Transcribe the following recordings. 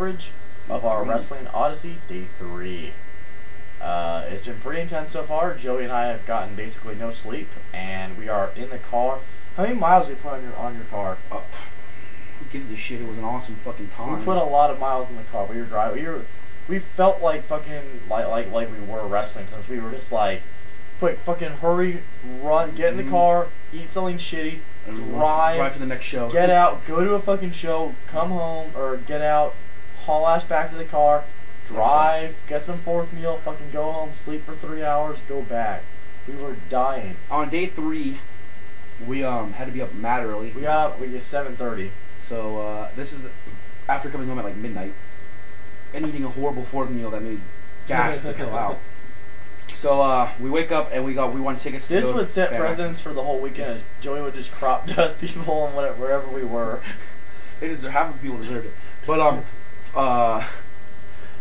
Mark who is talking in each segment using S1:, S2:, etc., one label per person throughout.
S1: coverage of our Wrestling Odyssey Day 3. It's been pretty intense so far. Joey and I have gotten basically no sleep, and we are in the car. How many miles did you put on your car?
S2: Who gives a shit? It was an awesome fucking time.
S1: We put a lot of miles in the car. We were driving. We felt like fucking like we were wrestling, since we were just like, quick, fucking hurry, run, get in the car, eat something shitty, drive
S2: to the next show,
S1: get out, go to a fucking show, come home, or get out, haul ass back to the car, drive, get some fourth meal, fucking go home, sleep for 3 hours, go back. We were dying.
S2: On day 3, we had to be up mad early.
S1: We got 7:30.
S2: So this is after coming home at like midnight and eating a horrible fourth meal that made gas the hell out. So we wake up and we won tickets to
S1: This
S2: go
S1: would set
S2: Fan
S1: precedence for the whole weekend, as Joey would just crop dust people and wherever we were.
S2: Half of the people deserved it. But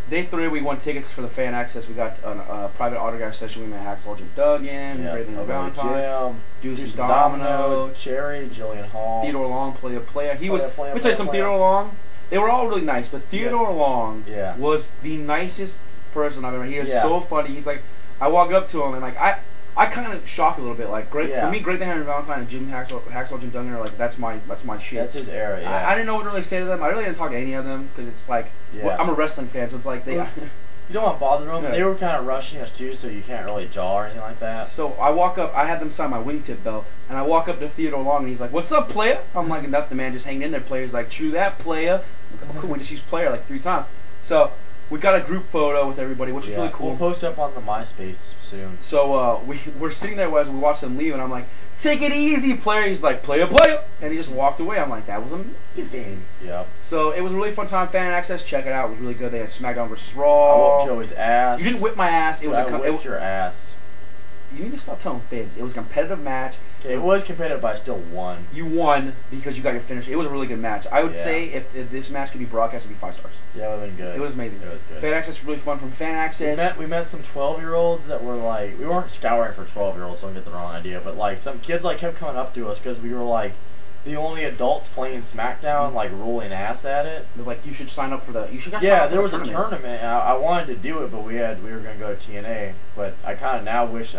S2: day 3 we won tickets for the fan access. We got a private autograph session. We met Axxess, Jim Duggan, Braden Valentine, Deuce Domino,
S1: Cherry, Jillian Hall,
S2: Theodore Long, Playa. He was. Let me tell you something. Theodore Long. They were all really nice, but Theodore Long was the nicest person I've ever. He was so funny. He's like, I walk up to him and like I kind of shocked a little bit. Like, for me, Great Henry Valentine and Axxess, Jim Duggan are like, that's my shit.
S1: That's his era. Yeah.
S2: I didn't know what to really say to them. I really didn't talk to any of them because it's like, well, I'm a wrestling fan, so it's like they.
S1: You don't want to bother them. They were kind of rushing us too, so you can't really jaw or anything like that.
S2: So I walk up. I had them sign my wingtip belt, and I walk up to Theodore Long, and he's like, "What's up, player?" I'm like, "Nothing, man. Just hanging in there." Player's like, "True that, player." I'm like, "Oh, cool. We just used player like 3 times." So we got a group photo with everybody, which is really cool.
S1: We'll post up on the MySpace soon.
S2: So we're sitting there as we watch them leave, and I'm like, "Take it easy, player." He's like, "Player," and he just walked away. I'm like, "That was amazing."
S1: Yeah.
S2: So it was a really fun time. Fan access, check it out. It was really good. They had SmackDown versus Raw.
S1: I whipped Joey's ass.
S2: You didn't whip my ass. It was
S1: I whipped your ass.
S2: You need to stop telling fibs. It was a competitive match.
S1: Okay, it was competitive, but I still won.
S2: You won because you got your finish. It was a really good match. I would say if this match could be broadcast, it'd be 5 stars.
S1: Yeah, it would have been good.
S2: It was amazing.
S1: It was good.
S2: Fan access was really fun from fan access.
S1: We met some 12-year-olds that were like, we weren't scouring for 12-year-olds, so don't get the wrong idea, but like some kids like kept coming up to us because we were like the only adults playing SmackDown, like rolling ass at it.
S2: They're like, you should sign up for the. You should.
S1: Yeah, there was a tournament. I wanted to do it, but we were gonna go to TNA. But I kind of now wish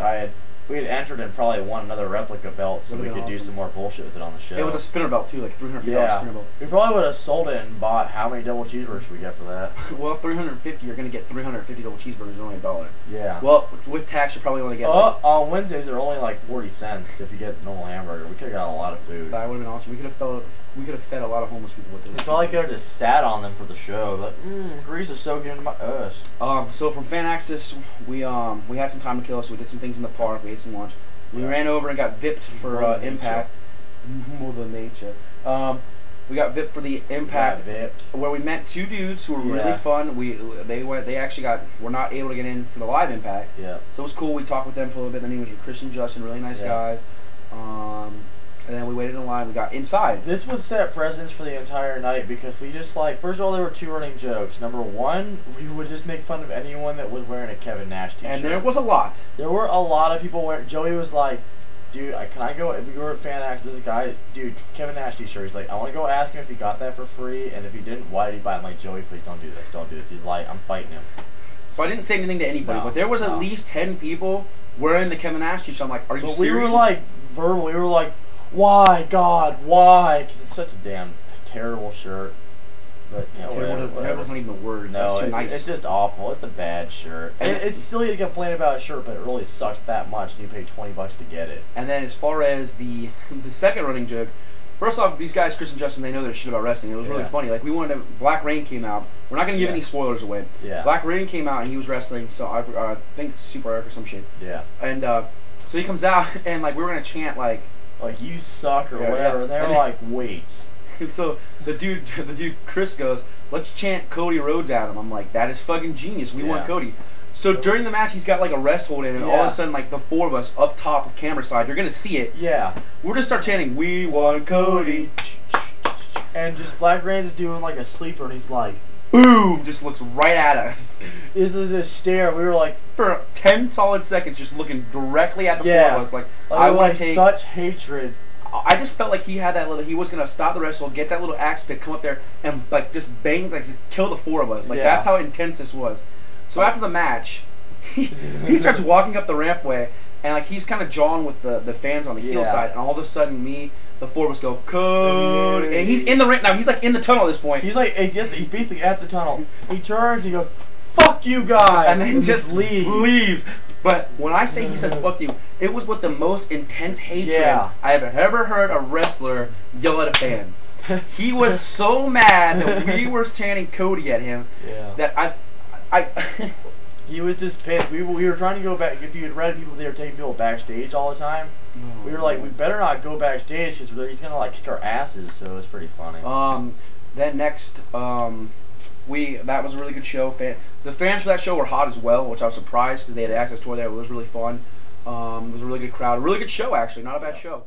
S1: we had entered and probably won another replica belt, so we could do some more bullshit with it on the show.
S2: It was a spinner belt too, like $350 spinner belt.
S1: We probably would have sold it and bought how many double cheeseburgers we get for that.
S2: Well, $350. You're gonna get 350 double cheeseburgers, only $1.
S1: Yeah.
S2: Well, with tax, you probably only get.
S1: On Wednesdays they're only like 40 cents if you get a normal hamburger. We could have got a lot of food.
S2: That would have been awesome. We could have fed a lot of homeless people with it.
S1: We probably could have just sat on them for the show, but grease is soaking into my ass.
S2: So from fan access, we had some time to kill, so we did some things in the park. We ate some lunch. We ran over and got VIP'd for Impact. Mother Nature. We got VIP'd for the Impact, where we met 2 dudes who were really fun. They actually were not able to get in for the live Impact. Yeah. So it was cool. We talked with them for a little bit. Their names were Chris and Justin, really nice guys. And then we waited in line. We got inside.
S1: This would set precedence for the entire night because we just like, first of all, there were 2 running jokes. Number 1, we would just make fun of anyone that was wearing a Kevin Nash t-shirt.
S2: And there was a lot.
S1: There were a lot of people wearing. Joey was like, dude, can I go? If you were a fan access, the guy, dude, Kevin Nash t-shirt. He's like, I want to go ask him if he got that for free, and if he didn't, why did he buy it? I'm like, Joey, please don't do this. Don't do this. He's like, I'm fighting him.
S2: So I didn't say anything to anybody, but there was at least 10 people wearing the Kevin Nash t-shirt. I'm like, are you serious?
S1: We were like verbal. We were like, why, God, why? Because it's such a damn terrible shirt. But you know,
S2: terrible isn't even a word.
S1: No,
S2: That's too nice.
S1: It's just awful. It's a bad shirt. And it's silly to complain about a shirt, but it really sucks that much. And you pay $20 to get it.
S2: And then as far as the second running joke, first off, these guys, Chris and Justin, they know their shit about wrestling. It was really funny. Like Black Rain came out. We're not gonna give any spoilers away. Yeah. Black Rain came out and he was wrestling. So I think Super Eric or some shit. Yeah. And so he comes out and like we were gonna chant like
S1: you suck or whatever. And they were like, wait.
S2: So the dude Chris goes, let's chant Cody Rhodes at him. I'm like, that is fucking genius. We want Cody. So during the match, he's got like a rest hold in, and all of a sudden, like the 4 of us up top of camera side, you're gonna see it. Yeah. We're gonna start chanting, "We want Cody,"
S1: and just Black Rain's doing like a sleeper, and he's like,
S2: boom, just looks right at us.
S1: This is a stare. We were like,
S2: for 10 solid seconds, just looking directly at the 4 of us, like I want to take
S1: such hatred.
S2: I just felt like he had that little. He was gonna stop the wrestle, get that little axe pick, come up there, and like just bang, like kill the four of us. Like that's how intense this was. So after the match, he starts walking up the rampway, and like he's kind of jawing with the fans on the heel side, and all of a sudden the four of us go code, and he's in the ring now. He's like in the tunnel at this point.
S1: He's like he's basically at the tunnel. He turns, he goes, "Fuck you guys,"
S2: and then just leaves. But when I say he says "fuck you," it was with the most intense hatred I have ever heard a wrestler yell at a fan. He was so mad that we were chanting Cody at him that I
S1: he was just pissed. We were trying to go back. If you had read people, they were taking people backstage all the time. We were like, we better not go backstage because he's gonna like kick our asses. So it was pretty funny.
S2: Then next, that was a really good show. The fans for that show were hot as well, which I was surprised because they had Axxess tour there. It was really fun. It was a really good crowd, a really good show actually, not a bad show.